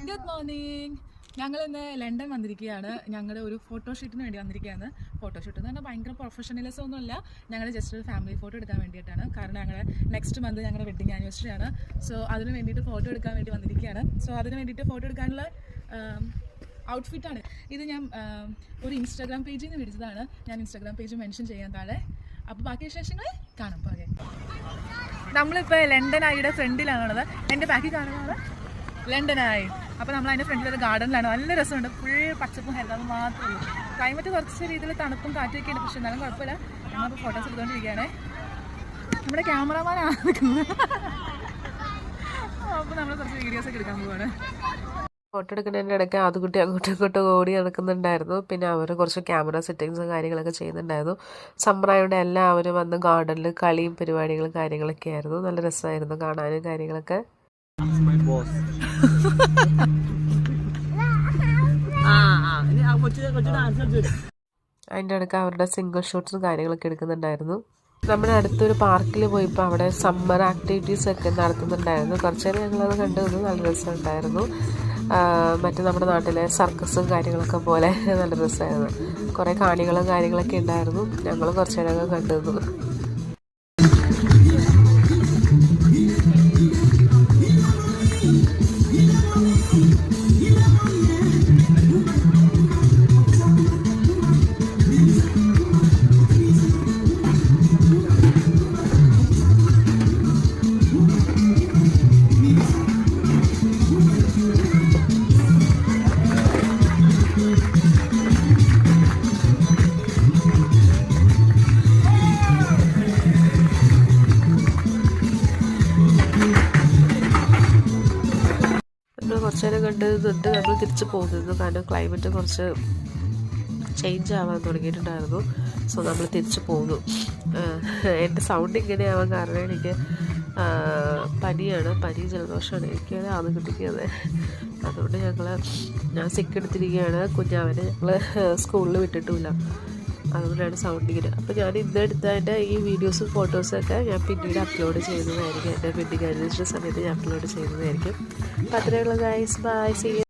Good morning. ഞങ്ങൾ ഇന്ന് London വന്നിരിക്കുകയാണ്. ഞങ്ങളുടെ ഒരു ഫോട്ടോഷൂട്ടിന് വേണ്ടി വന്നിരിക്കുകയാണ്. ഫോട്ടോഷൂട്ട് എന്ന് പറഞ്ഞാൽ ഭയങ്കര പ്രൊഫഷണലിസം ഒന്നുമല്ല, ഞങ്ങൾ ജസ്റ്റ് ഒരു ഫാമിലി ഫോട്ടോ എടുക്കാൻ വേണ്ടിയിട്ടാണ്. കാരണം ഞങ്ങളുടെ നെക്സ്റ്റ് മന്ത് ഞങ്ങളുടെ വെഡിങ് ആനിവേഴ്സറി ആണ്. സോ അതിന് വേണ്ടിയിട്ട് ഫോട്ടോ എടുക്കാൻ വേണ്ടി വന്നിരിക്കുകയാണ്. സോ അതിന് വേണ്ടിയിട്ട് ഫോട്ടോ എടുക്കാനുള്ള ഔട്ട്ഫിറ്റാണ് ഇത്. ഞാൻ ഒരു ഇൻസ്റ്റാഗ്രാം പേജിൽ നിന്ന് മേടിച്ചതാണ്. ഞാൻ ഇൻസ്റ്റാഗ്രാം പേജ് മെൻഷൻ ചെയ്യാൻ താഴെ. അപ്പോൾ ബാക്കി വിശേഷങ്ങൾ കാണാം. പോകെ നമ്മളിപ്പോൾ ലണ്ടനായിയുടെ ഫ്രണ്ടിലാണുള്ളത്. എൻ്റെ ബാക്കി കാണുന്നത് ലണ്ടനായി. അപ്പോൾ നമ്മൾ അതിൻ്റെ ഫ്രണ്ടിലൊരു ഗാർഡനിലാണ്. നല്ല രസമുണ്ട്. ഫുൾ പച്ചപ്പും ഹരിതാപം മാത്രമേ ഉള്ളൂ. ക്ലൈമറ്റ് കുറച്ച് രീതിയിൽ തണുപ്പും കാറ്റൊക്കെ ഉണ്ട്, പക്ഷെ എന്നാലും കുഴപ്പമില്ല. ഞങ്ങളിപ്പോൾ ഫോട്ടോസ് എടുത്തുകൊണ്ടിരിക്കുകയാണ്. നമ്മുടെ ക്യാമറമാനാണ് നിൽക്കുന്നത്. അപ്പോൾ നമ്മൾ കുറച്ച് വീഡിയോസൊക്കെ എടുക്കാൻ പോവുകയാണ്. ഫോട്ടോ എടുക്കുന്നതിൻ്റെ ഇടയ്ക്ക് അതുകുട്ടി അങ്ങോട്ടും ഇങ്ങോട്ടും ഓടി നടക്കുന്നുണ്ടായിരുന്നു. പിന്നെ അവർ കുറച്ച് ക്യാമറ സെറ്റിങ്സും കാര്യങ്ങളൊക്കെ ചെയ്യുന്നുണ്ടായിരുന്നു. സമ്മറായതുകൊണ്ട് എല്ലാവരും വന്ന് ഗാർഡനിൽ കളിയും പരിപാടികളും കാര്യങ്ങളൊക്കെ ആയിരുന്നു. നല്ല രസമായിരുന്നു കാണാനും കാര്യങ്ങളൊക്കെ. അതിൻ്റെ ഇടയ്ക്ക് അവരുടെ സിംഗിൾ ഷോട്ട്സും കാര്യങ്ങളൊക്കെ എടുക്കുന്നുണ്ടായിരുന്നു. നമ്മുടെ അടുത്തൊരു പാർക്കിൽ പോയപ്പോൾ അവിടെ സമ്മർ ആക്ടിവിറ്റീസൊക്കെ നടത്തുന്നുണ്ടായിരുന്നു. കുറച്ച് നേരം ഞങ്ങളത് കണ്ടു. നല്ല രസമുണ്ടായിരുന്നു. മറ്റേ നമ്മുടെ നാട്ടിലെ സർക്കസും കാര്യങ്ങളൊക്കെ പോലെ നല്ല രസമായിരുന്നു. കുറേ കാണികളും കാര്യങ്ങളൊക്കെ ഉണ്ടായിരുന്നു. ഞങ്ങൾ കുറച്ച് നേരമൊക്കെ കണ്ടിരുന്നു. കുറച്ച് നേരം കണ്ടതിട്ട് നമ്മൾ തിരിച്ച് പോകുന്നു. കാരണം ക്ലൈമറ്റ് കുറച്ച് ചേഞ്ച് ആവാൻ തുടങ്ങിയിട്ടുണ്ടായിരുന്നു. സോ നമ്മൾ തിരിച്ച് പോകുന്നു. എൻ്റെ സൗണ്ട് ഇങ്ങനെ ആവാൻ കാരണം എനിക്ക് പനിയാണ്. പനി ജലദോഷമാണ്. എനിക്കാണ് ആദ്യം കിട്ടിക്കുന്നത്. അതുകൊണ്ട് ഞാൻ സിക്ക് എടുത്തിരിക്കുകയാണ്. കുഞ്ഞാവനെ ഞങ്ങൾ സ്കൂളിൽ വിട്ടിട്ടുമില്ല. അതുകൊണ്ടാണ് സൗണ്ട് ഇങ്ങനെ. അപ്പോൾ ഞാൻ ഇന്ന് എടുത്തതിൻ്റെ ഈ വീഡിയോസും ഫോട്ടോസൊക്കെ ഞാൻ പിന്നീട് അപ്ലോഡ് ചെയ്യുന്നതായിരിക്കും. എൻ്റെ വെഡിങ് ആനിവേഴ്സറി സമയത്ത് ഞാൻ അപ്ലോഡ് ചെയ്യുന്നതായിരിക്കും. അപ്പോൾ അത്രയുള്ള ഗൈസ്, ബൈ, സീ യു.